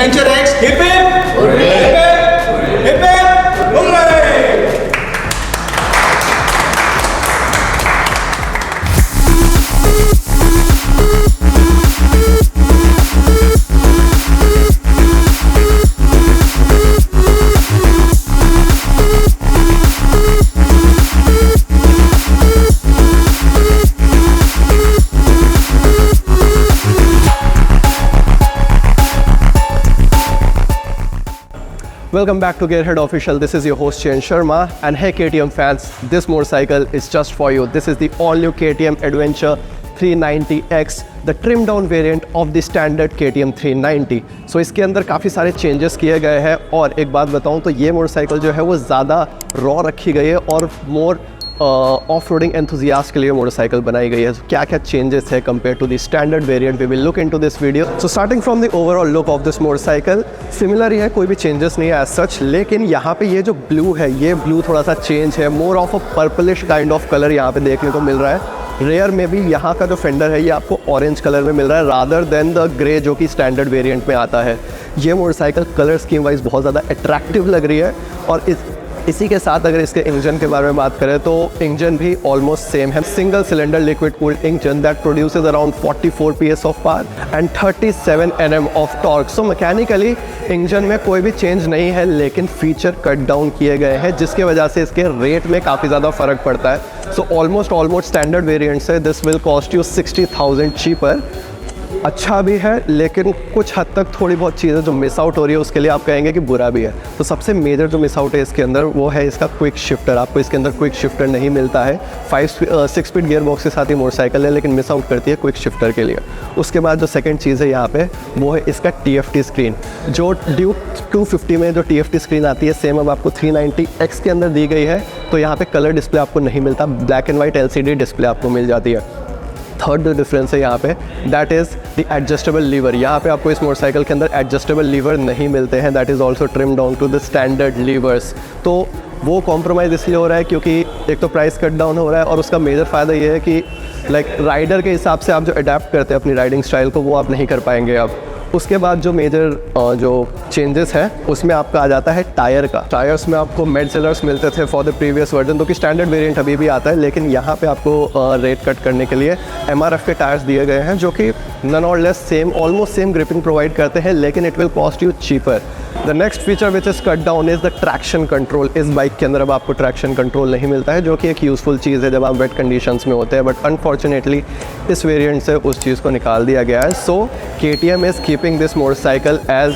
Adventure X, hip hip, hooray! Hip hip, hip hip, hooray! Welcome back to Gearhead Official. This is your host Chain Sharma, and hey KTM fans, this motorcycle is just for you. This is the all new KTM Adventure 390X, the trimmed down variant of the standard KTM 390. So इसके अंदर काफ़ी सारे changes किए गए हैं, और एक बात बताऊं तो ये मोटरसाइकिल जो है वो ज़्यादा रॉ रखी गई है और मोर ऑफ रोडिंग एंथुजियास्ट के लिए मोटरसाइकिल बनाई गई है. So, क्या क्या चेंजेस है compare to the standard variant, we will look into this video. So starting from the overall look of this motorcycle, similar ही है, कोई भी चेंजेस नहीं है एज सच. लेकिन यहाँ पे ये जो ब्लू है, ये ब्लू थोड़ा सा चेंज है, more of a purplish kind of colour यहाँ पे देखने को मिल रहा है. रेयर में भी यहाँ का जो फेंडर है ये आपको ऑरेंज कलर में मिल रहा है रादर देन द ग्रे जो कि स्टैंडर्ड वेरिएंट में आता है. ये मोटरसाइकिल कलर स्कीम वाइज बहुत ज़्यादा अट्रैक्टिव लग रही है. और इसी के साथ अगर इसके इंजन के बारे में बात करें तो इंजन भी ऑलमोस्ट सेम है. Single cylinder liquid cooled engine that produces around 44 PS of power and 37 Nm of torque. So mechanically engine में कोई भी चेंज नहीं है, लेकिन फीचर कट डाउन किए गए हैं जिसके वजह से इसके रेट में काफ़ी ज़्यादा फ़र्क पड़ता है. सो ऑलमोस्ट स्टैंडर्ड वेरिएंट से this will cost you 60,000 cheaper. अच्छा भी है, लेकिन कुछ हद तक थोड़ी बहुत चीज़ें जो मिस आउट हो रही है उसके लिए आप कहेंगे कि बुरा भी है. तो सबसे मेजर जो मिस आउट है इसके अंदर वो है इसका क्विक शिफ्टर. आपको इसके अंदर क्विक शिफ्टर नहीं मिलता है. 6 स्पीड गियर बॉक्स के साथ ही मोटरसाइकिल है, लेकिन मिस आउट करती है क्विक शिफ्टर के लिए. उसके बाद जो सेकंड चीज़ है यहाँ पे वो है इसका TFT स्क्रीन. जो ड्यूक 250 में जो TFT स्क्रीन आती है सेम अब आपको 390X के अंदर दी गई है. तो यहाँ पे कलर डिस्प्ले आपको नहीं मिलता, black and white LCD display आपको मिल जाती है. थर्ड जो डिफरेंस है यहाँ पे that is the adjustable lever. यहाँ पे आपको इस मोटरसाइकिल के अंदर एडजस्टेबल लीवर नहीं मिलते हैं. That is also trim down to the standard levers. तो वो कॉम्प्रोमाइज़ इसलिए हो रहा है क्योंकि एक तो प्राइस कट डाउन हो रहा है, और उसका मेजर फ़ायदा ये है कि लाइक राइडर के हिसाब से आप जो अडेप्ट करते हैं अपनी राइडिंग स्टाइल को वो आप नहीं कर पाएंगे अब. उसके बाद जो मेजर जो चेंजेस है उसमें आपका आ जाता है टायर का. टायर्स में आपको मेड सेलर्स मिलते थे फॉर द प्रीवियस वर्जन, तो कि स्टैंडर्ड वेरिएंट अभी भी आता है, लेकिन यहाँ पे आपको रेट कट करने के लिए MRF के टायर्स दिए गए हैं जो कि नन और less same almost same gripping provide करते हैं, लेकिन it will cost you cheaper. The next feature which is cut down is the traction control. इस बाइक के अंदर अब आपको ट्रैक्शन कंट्रोल नहीं मिलता है, जो कि एक यूज़फुल चीज़ है जब आप वेट कंडीशंस में होते हैं, बट अनफॉर्चुनेटली इस वेरिएंट से उस चीज़ को निकाल दिया गया है. So KTM is keeping this motorcycle as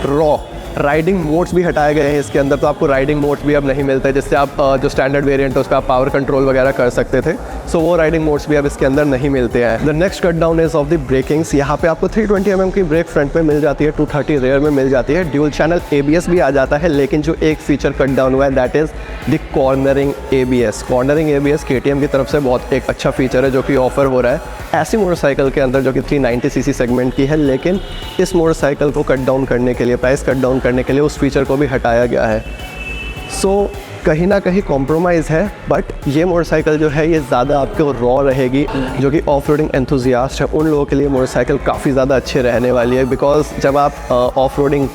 raw. Riding modes भी हटाए गए हैं इसके अंदर, तो आपको राइडिंग मोड्स भी अब नहीं मिलते जिससे आप जो स्टैंडर्ड वेरिएंट है उस पर आप पावर कंट्रोल वगैरह कर सकते थे. सो वो राइडिंग मोड्स भी अब इसके अंदर नहीं मिलते हैं. The next cut down is of the breakings. यहाँ पे आपको 320 mm की ब्रेक फ्रंट में मिल जाती है, 230 रेयर में मिल जाती है, ड्यूल चैनल ABS भी आ जाता है. लेकिन जो एक फीचर कट डाउन हुआ है that is the cornering ABS. Cornering ABS KTM की तरफ से बहुत एक अच्छा फीचर है जो कि ऑफर हो रहा है ऐसी मोटरसाइकिल के अंदर जो कि 390cc सेगमेंट की है, लेकिन इस मोटरसाइकिल को कट डाउन करने के लिए, प्राइस कट डाउन करने के लिए उस फीचर को भी हटाया गया है. सो कहीं ना कहीं कॉम्प्रोमाइज़ है, बट ये मोटरसाइकिल जो है ये ज़्यादा आपके रॉ रहेगी. जो कि ऑफ रोडिंग एंथुजियास्ट है उन लोगों के लिए मोटरसाइकिल काफ़ी ज़्यादा अच्छी रहने वाली है, बिकॉज जब आप ऑफ रोडिंग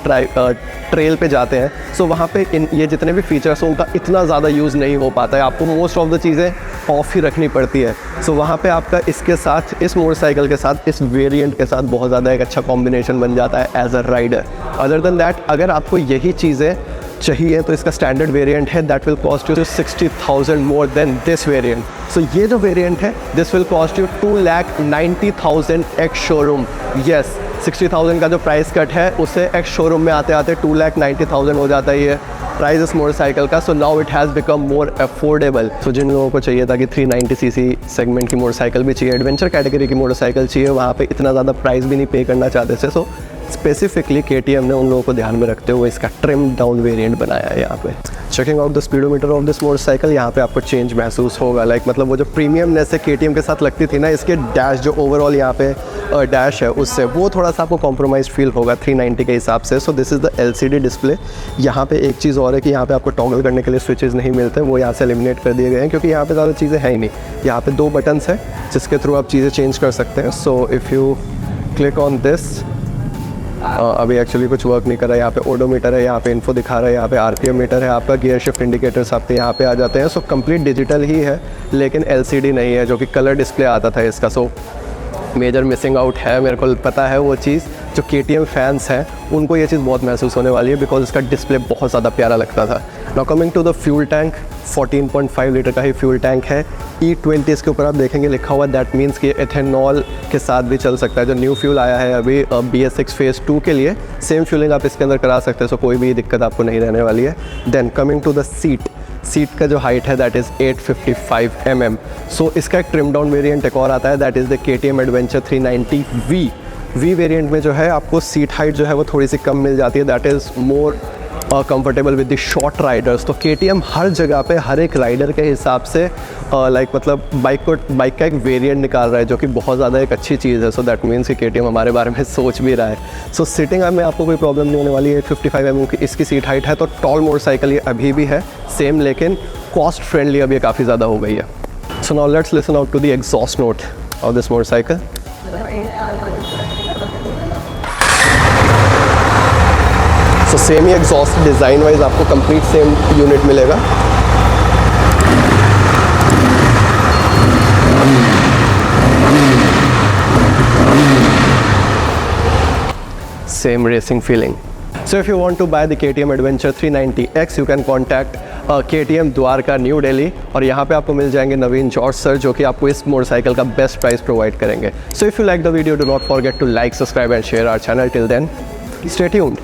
ट्रेल पे जाते हैं सो वहाँ पे ये जितने भी फीचर्स हैं उनका इतना ज़्यादा यूज़ नहीं हो पाता है. आपको मोस्ट ऑफ द चीज़ें ऑफ ही रखनी पड़ती है. सो वहाँ पे आपका इसके साथ, इस मोटरसाइकिल के साथ, इस वेरिएंट के साथ बहुत ज़्यादा एक अच्छा कॉम्बिनेशन बन जाता है as a rider. Other than that अगर आपको यही चीज़ें चाहिए तो इसका स्टैंडर्ड वेरिएंट है that will cost you 60,000 more than this variant. So ये जो वेरिएंट है this will cost you 2,90,000 ex showroom. Yes, 60,000 का जो प्राइस कट है उससे एक्स शोरूम में आते आते 2,90,000 हो जाता है ये प्राइस इस मोटरसाइकिल का. So now it has become more affordable. So जिन लोगों को चाहिए था कि 390cc सेगमेंट की मोटरसाइकिल भी चाहिए, एडवेंचर कैटेगरी की मोटरसाइकिल चाहिए, वहाँ पे इतना ज़्यादा प्राइस भी नहीं पे करना चाहते थे. सो स्पेसिफिकली KTM ने उन लोगों को ध्यान में रखते हुए इसका ट्रिम डाउन वेरिएंट बनाया है. यहाँ पे checking out the speedometer of this motorcycle, यहाँ पे आपको चेंज महसूस होगा. लाइक मतलब वो जो प्रीमियमनेस है KTM के साथ लगती थी ना, इसके डैश जो ओवरऑल यहाँ पे डैश है उससे वो थोड़ा सा आपको कॉम्प्रोमाइज़ फील होगा 390 के हिसाब से. So this is the LCD display. यहाँ पे एक चीज़ और है कि यहाँ पे आपको टॉगल करने के लिए स्विचेस नहीं मिलते, वो यहाँ से एलिमिनेट कर दिए गए हैं क्योंकि यहाँ पे ज़्यादा चीज़ें हैं ही नहीं. यहाँ पे 2 बटन्स हैं जिसके थ्रू आप चीज़ें चेंज कर सकते हैं. So if you click on this अभी एक्चुअली कुछ वर्क नहीं कर रहा है। यहाँ पे ओडोमीटर है, यहाँ पे इन्फो दिखा रहा है, यहाँ पे आरपीएम मीटर है, आपका गियर शिफ्ट इंडिकेटर्स आपके यहाँ पे आ जाते हैं। सो कंप्लीट डिजिटल ही है, लेकिन एलसीडी नहीं है, जो कि कलर डिस्प्ले आता था इसका। सो मेजर मिसिंग आउट है, मेरे को पता है वो चीज़। जो KTM फैंस हैं उनको ये चीज़ बहुत महसूस होने वाली है, बिकॉज इसका डिस्प्ले बहुत ज़्यादा प्यारा लगता था। Now coming to the fuel tank, 14.5 litre का ही फ्यूल टैंक है। E20 इसके ऊपर आप देखेंगे लिखा हुआ, दैट मीन्स कि एथेनॉल के साथ भी चल सकता है। जो न्यू फ्यूल आया है अभी BS6 फेज़ 2 के लिए, सेम फ्यूलिंग आप इसके अंदर करा सकते हैं। सो कोई भी दिक्कत आपको नहीं रहने वाली है। Then coming to the seat का जो हाइट है दैट इज़ 855 mm। सो इसका एक ट्रिम डाउन वेरिएंट एक और आता है, that is the KTM adventure 390V। Variant में जो है आपको सीट हाइट जो है वो थोड़ी सी कम मिल जाती है, that is more comfortable with the short Riders. तो KTM हर जगह पे हर एक राइडर के हिसाब से मतलब बाइक का एक वेरिएंट निकाल रहा है, जो कि बहुत ज़्यादा एक अच्छी चीज़ है। सो दैट मीन्स कि KTM हमारे बारे में सोच भी रहा है। सो सिटिंग में आपको कोई प्रॉब्लम नहीं होने वाली है। 855 mm की इसकी सीट हाइट है, तो टॉल मोटरसाइकिल ये अभी भी है सेम, लेकिन कॉस्ट फ्रेंडली अब ये काफ़ी ज़्यादा हो गई है। So now let's listen out to the exhaust note of this motorcycle. So same ही एग्जॉस्ट डिज़ाइन वाइज आपको कंप्लीट सेम यूनिट मिलेगा। Same racing feeling. So if you want to buy the KTM Adventure 390X, you can contact KTM Dwarka new Delhi, और यहाँ पे आपको मिल जाएंगे नवीन George sir, जो कि आपको इस मोटरसाइकिल का बेस्ट प्राइस प्रोवाइड करेंगे। So if you like the video, do not forget to like, subscribe and share our channel. Till then, stay tuned.